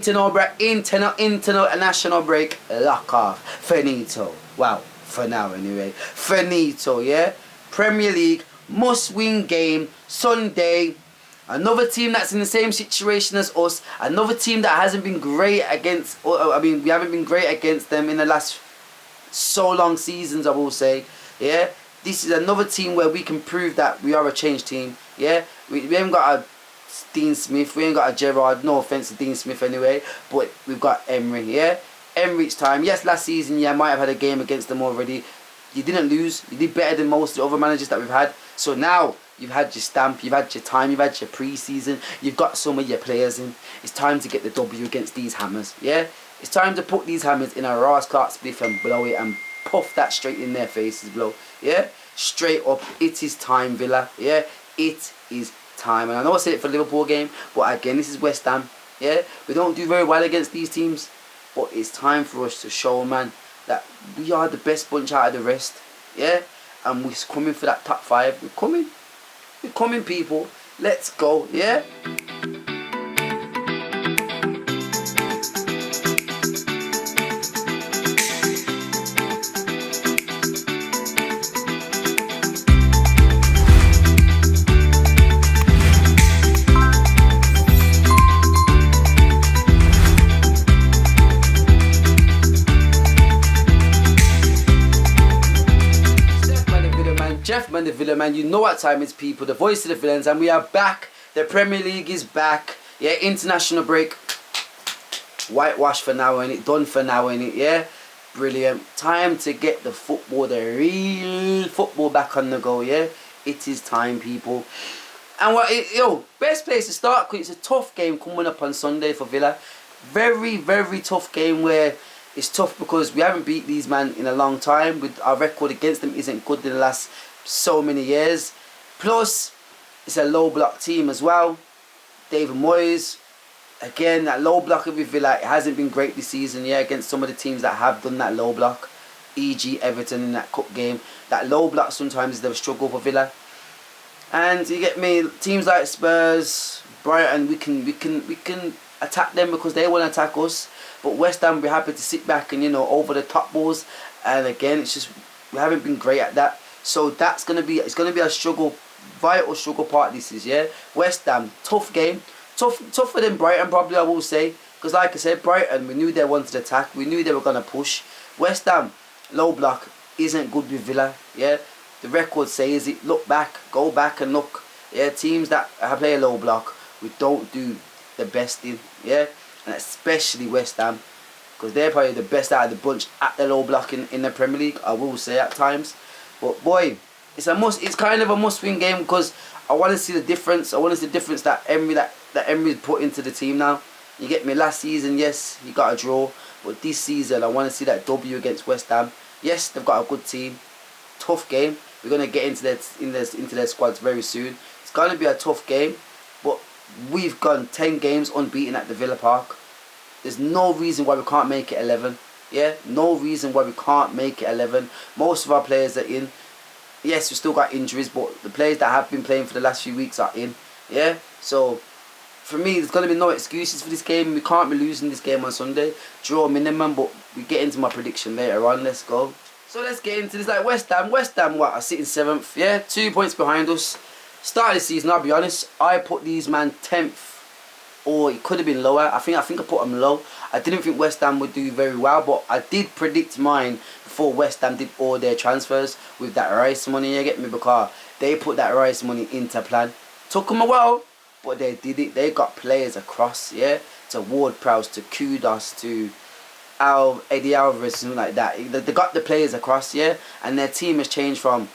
International break, lock off. Finito. Wow, for now anyway. Finito, yeah? Premier League, must-win game, Sunday. Another team that's in the same situation as us. Another team that hasn't been great against, we haven't been great against them in the last so long seasons, I will say. Yeah? This is another team where we can prove that we are a changed team. Yeah? We haven't got a Dean Smith, we ain't got a Gerrard, no offence to Dean Smith anyway, but we've got Emery, yeah? Emery's time. Yes, last season, yeah, I might have had a game against them already. You didn't lose, you did better than most of the other managers that we've had. So now, you've had your stamp, you've had your time, you've had your pre-season, you've got some of your players in. It's time to get the W against these hammers, yeah? It's time to put these hammers in a Ross Clark spliff and blow it and puff that straight in their faces, blow, yeah? Straight up, it is time, Villa, yeah? It is time. And I know I said it for the Liverpool game, but again, this is West Ham, yeah? We don't do very well against these teams, but it's time for us to show, man, that we are the best bunch out of the rest, yeah? And we're coming for that top 5. We're coming, people. Let's go, yeah? The Villa man, you know what time it's, people. The voice of the villains, and we are back. The Premier League is back. Yeah, international break. Whitewash for now, innit? Done for now, innit? Yeah, brilliant. Time to get the football, the real football, back on the go. Yeah, it is time, people. And best place to start, because it's a tough game coming up on Sunday for Villa. Very, very tough game where it's tough because we haven't beat these man in a long time. With our record against them isn't good in the last so many years. Plus, it's a low block team as well. David Moyes, again, that low block of Villa, it hasn't been great this season, yeah, against some of the teams that have done that low block, e.g. Everton in that cup game. That low block sometimes is the struggle for Villa. And you get me, teams like Spurs, Brighton, we can attack them because they want to attack us. But West Ham, we're happy to sit back and, over the top balls. And again, it's just, we haven't been great at that. So it's gonna be a struggle, vital struggle part. This is, yeah. West Ham, tough game, tougher than Brighton probably, I will say, because like I said, Brighton, we knew they wanted to attack, we knew they were gonna push. West Ham, low block isn't good with Villa, yeah. The record says it. Look back, go back and look, yeah. Teams that play a low block, we don't do the best in, yeah, and especially West Ham, because they're probably the best out of the bunch at the low block in the Premier League, I will say at times. But boy, it's kind of a must-win game because I want to see the difference. I want to see the difference that Emery's put into the team now. You get me? Last season, yes, he got a draw, but this season I want to see that W against West Ham. Yes, they've got a good team. Tough game. We're gonna get into their squads very soon. It's gonna be a tough game, but we've gone 10 games unbeaten at the Villa Park. There's no reason why we can't make it 11. Yeah, no reason why we can't make it 11. Most of our players are in. Yes, we've still got injuries, but the players that have been playing for the last few weeks are in. Yeah, so for me, there's going to be no excuses for this game. We can't be losing this game on Sunday. Draw minimum, but we get into my prediction later on. Let's go. So let's get into this. Like West Ham, what? Are sitting 7th. Yeah, 2 points behind us. Start of the season, I'll be honest, I put these man 10th. Or it could have been lower. I think I put them low. I didn't think West Ham would do very well, but I did predict mine before West Ham did all their transfers with that Rice money, you get me? Because they put that Rice money into plan. Took them a while, but they did it. They got players across, yeah? To Ward-Prowse, to Kudos, to Eddie Alvarez, something like that. They got the players across, yeah? And their team has changed from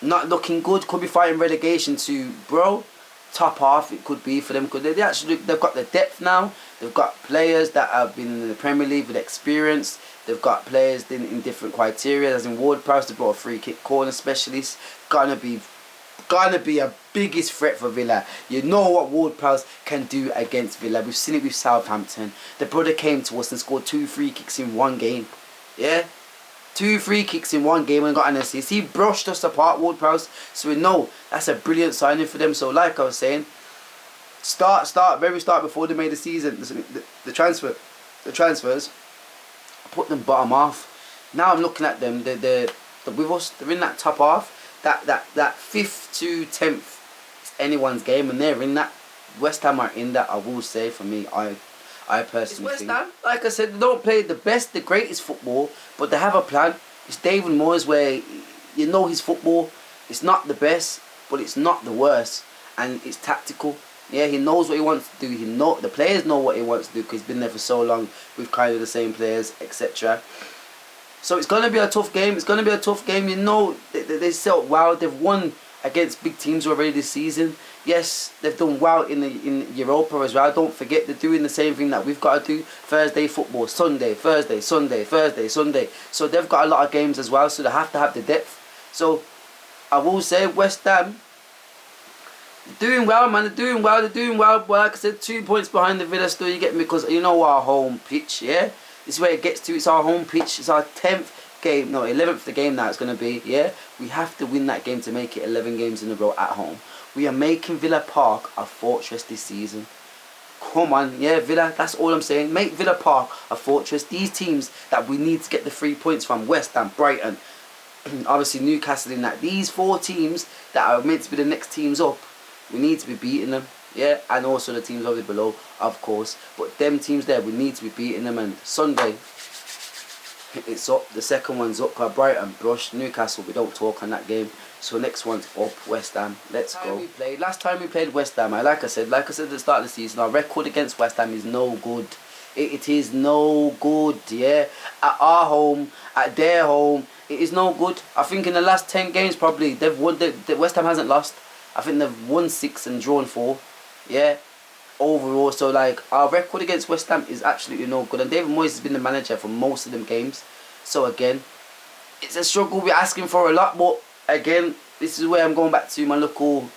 not looking good, could be fighting relegation, to, bro, top half it could be for them, because they've got the depth now. They've got players that have been in the Premier League with experience. They've got players in different criteria. As in Ward-Prowse, they brought a free kick corner specialist. Gonna be a biggest threat for Villa. You know what Ward-Prowse can do against Villa. We've seen it with Southampton. The brother came to us and scored 2 free kicks in one game. Yeah, 2 free kicks in one game and got an assist. He brushed us apart, Ward-Prowse. So we know that's a brilliant signing for them. So like I was saying, very start before they made the season, the transfers, I put them bottom half. Now I'm looking at them, they're with us, they're in that top half, that 5th to 10th, it's anyone's game, and they're in that. West Ham are in that, I will say, for me, I personally think. West Ham, like I said, they don't play the best, the greatest football, but they have a plan. It's David Moyes where, you know, his football, it's not the best, but it's not the worst, and it's tactical. Yeah, he knows what he wants to do. The players know what he wants to do because he's been there for so long with kind of the same players, etc. So it's going to be a tough game. It's going to be a tough game. You know, they set up well. They've won against big teams already this season. Yes, they've done well in Europa as well. Don't forget, they're doing the same thing that we've got to do. Thursday football, Sunday, Thursday, Sunday, Thursday, Sunday. So they've got a lot of games as well. So they have to have the depth. So I will say West Ham, doing well, man. They're doing well. But like I said, 2 points behind the Villa still, you get me? Because you know our home pitch, yeah? This is where it gets to. It's our home pitch. It's our 10th game. No, 11th the game now it's going to be, yeah? We have to win that game to make it 11 games in a row at home. We are making Villa Park a fortress this season. Come on, yeah, Villa, that's all I'm saying. Make Villa Park a fortress. These teams that we need to get the 3 points from, West Ham, Brighton, obviously Newcastle in that. These 4 teams that are meant to be the next teams up, we need to be beating them, yeah, and also the teams over below, of course. But them teams there, we need to be beating them. And Sunday, it's up. The second one's up. Brighton, Brush, Newcastle. We don't talk on that game. So next one's up. West Ham. Let's go. Last time we played West Ham, like I said at the start of the season, our record against West Ham is no good. It is no good, yeah. At our home, at their home, it is no good. I think in the last 10 games, probably they've won. The West Ham hasn't lost. I think they've won 6 and drawn 4, yeah, overall. So like our record against West Ham is absolutely no good, and David Moyes has been the manager for most of them games. So again, it's a struggle. We're asking for a lot, but again, this is where I'm going back to my local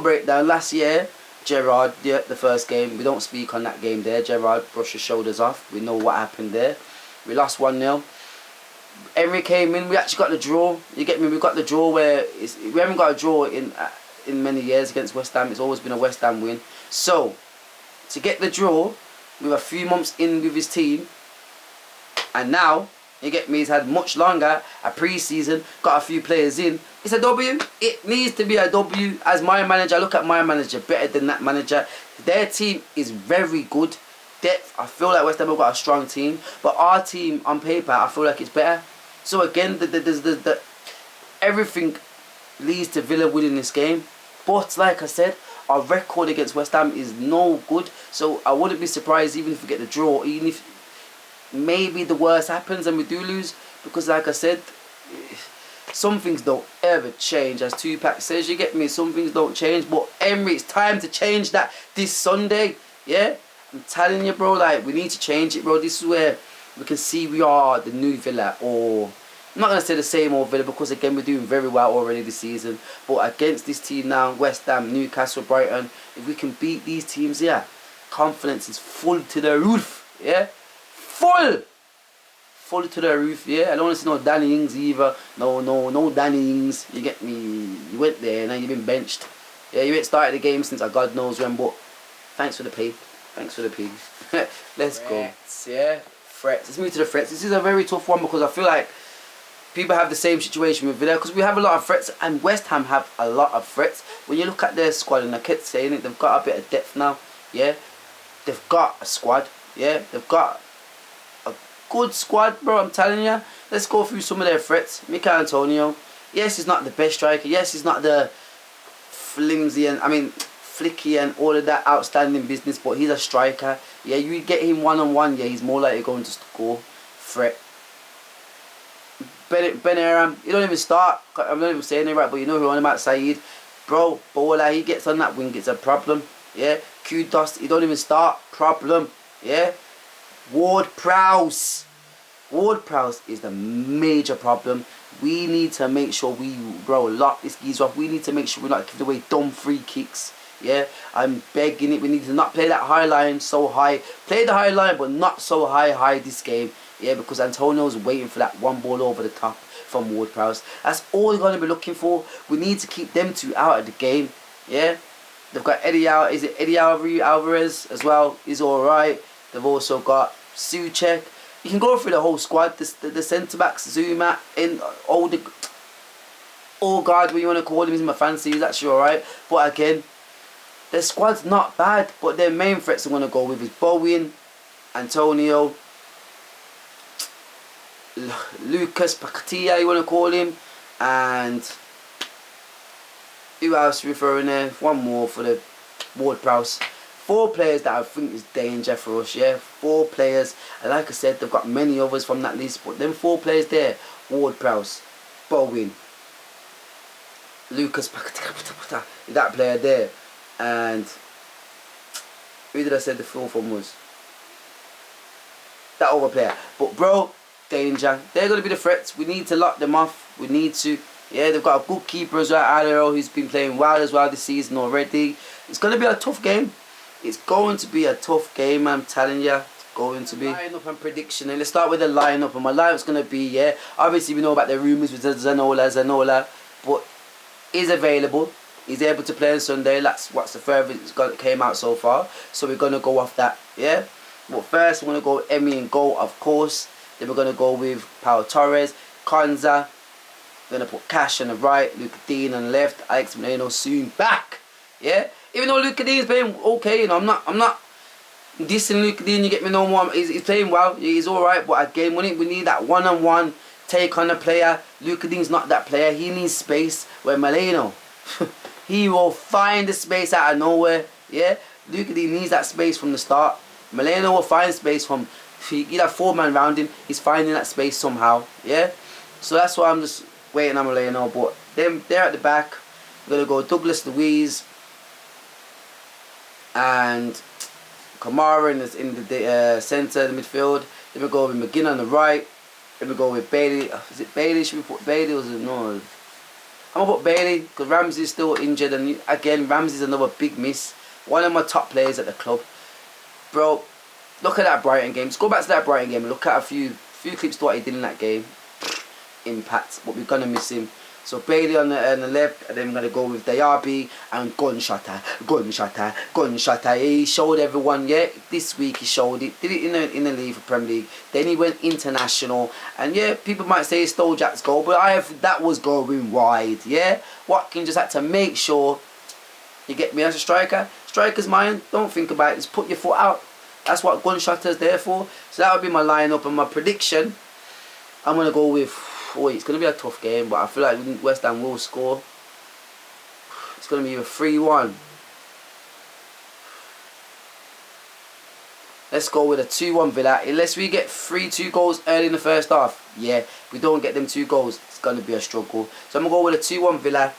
breakdown. Last year, Gerrard, the first game, we don't speak on that game there. Gerrard brushed his shoulders off. We know what happened there. We lost 1-0. Emery came in. We actually got the draw. You get me? We got the draw where we haven't got a draw in many years against West Ham. It's always been a West Ham win. So to get the draw, we were a few months in with his team, and now you get me. He's had much longer a pre-season, got a few players in. It's a W. It needs to be a W. As my manager, I look at my manager better than that manager. Their team is very good. Depth, I feel like West Ham have got a strong team, but our team on paper, I feel like it's better. So again, everything leads to Villa winning this game. But like I said, our record against West Ham is no good. So I wouldn't be surprised even if we get the draw, even if maybe the worst happens and we do lose. Because like I said, some things don't ever change. As Tupac says, you get me, some things don't change. But Emery, it's time to change that this Sunday, yeah? I'm telling you, bro, like, we need to change it, bro. This is where we can see we are the new Villa, or I'm not going to say the same old Villa, because again, we're doing very well already this season. But against this team now, West Ham, Newcastle, Brighton, if we can beat these teams, yeah, confidence is full to the roof, yeah? Full to the roof, yeah? I don't want to see no Danny Ings either. No Danny Ings. You get me? You went there, and now you've been benched. Yeah, you ain't started the game since God knows when, but thanks for the pay. Thanks for the pig. Let's go. Yeah, threats. Let's move to the threats. This is a very tough one because I feel like people have the same situation with Villa, because we have a lot of threats and West Ham have a lot of threats. When you look at their squad, and I kept saying it, they've got a bit of depth now. Yeah, they've got a squad. Yeah, they've got a good squad, bro. I'm telling you. Let's go through some of their threats. Mikel Antonio. Yes, he's not the best striker. Yes, he's not the flimsy and flicky and all of that outstanding business, but he's a striker. Yeah, you get him one-on-one, yeah, he's more likely going to score. Threat. Ben Aram, he don't even start. I'm not even saying it right, but you know who I'm about, Saeed. Bro, Bola, he gets on that wing, it's a problem. Yeah, Kudos, he don't even start. Problem. Yeah. Ward-Prowse is the major problem. We need to make sure we, lock this geezer off. We need to make sure we're not giving away dumb free kicks. Yeah, I'm begging it. We need to not play that high line so high. Play the high line, but not so high this game. Yeah, because Antonio's waiting for that one ball over the top from Ward-Prowse. That's all you're going to be looking for. We need to keep them two out of the game. Yeah, They've got Eddie Alvarez as well. He's alright. They've also got Suchek. You can go through the whole squad. The centre backs, Zuma, in all guard, what you want to call him, he's my fancy. He's actually alright. But again, their squad's not bad. But their main threats I'm going to go with is Bowen, Antonio, Lucas Pacatia, you want to call him, and who else are we throwing there? One more for the Ward-Prowse. 4 players that I think is danger for us, yeah? 4 players. And like I said, they've got many others from that list. But them 4 players there, Ward-Prowse, Bowen, Lucas Pacatia, that player there. And who did I say the 4th one was? That other player. But bro, danger. They're going to be the threats. We need to lock them off. We need to. Yeah, they've got a good keeper as well, Alero, who's been playing well as well this season already. It's going to be a tough game. It's going to be a tough game, I'm telling you. It's going to be. Lineup and prediction. And let's start with the lineup. And my lineup's going to be, yeah, obviously we know about the rumours with Zanola. But he's available. He's able to play on Sunday. That's what's the furthest it came out so far. So we're going to go off that, yeah. But first, we're going to go with Emi in goal, of course. Then we're going to go with Pau Torres, Konza. We're going to put Cash on the right, Luca Dean on the left, Alex Moreno soon back. Yeah? Even though Luca Dean's playing okay, you know, I'm not dissing Luca Dean, you get me no more. He's playing well, he's alright, but again, we need that one-on-one take on the player. Luca Dean's not that player, he needs space. Where Moreno, he will find the space out of nowhere. Yeah? Luca Dean needs that space from the start. Moreno will find space from, you have 4 men around him, he's finding that space somehow. Yeah? So that's why I'm just waiting on Moreno. But they're at the back. We're going to go Douglas Luiz and Kamara in the centre of the midfield. Then we go with McGinn on the right. Then we go with Bailey. Is it Bailey? Should we put Bailey or is it no? I'm going to put Bailey because Ramsey's still injured. And again, Ramsey's another big miss. One of my top players at the club. Bro, look at that Brighton game. Just go back to that Brighton game and look at a few clips to what he did in that game. Impact, but we're going to miss him. So Bailey on the left, and then we're going to go with Diaby and Gunshotter. He showed everyone, yeah, this week he showed it. Did it in the league for Premier League. Then he went international. And yeah, people might say he stole Jack's goal, but that was going wide, yeah. Watkins just had to make sure, you get me, as a striker. Striker's mine, don't think about it, just put your foot out. That's what Gunshotter's there for. So that would be my lineup and my prediction. I'm going to go with, it's going to be a tough game, but I feel like West Ham will score. It's going to be a 3-1. Let's go with a 2-1 Villa. Unless we get 3-2 goals early in the first half. Yeah, if we don't get them 2 goals, it's going to be a struggle. So I'm going to go with a 2-1 Villa.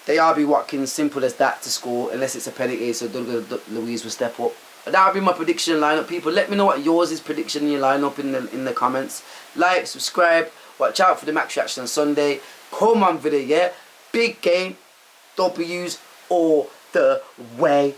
Diaby Watkins, simple as that to score, unless it's a penalty, so Douglas Luiz will step up. But that would be my prediction lineup. People, let me know what yours is prediction in your lineup in the comments. Like, subscribe, watch out for the match reaction on Sunday. Come on, video, yeah? Big game, W's all the way.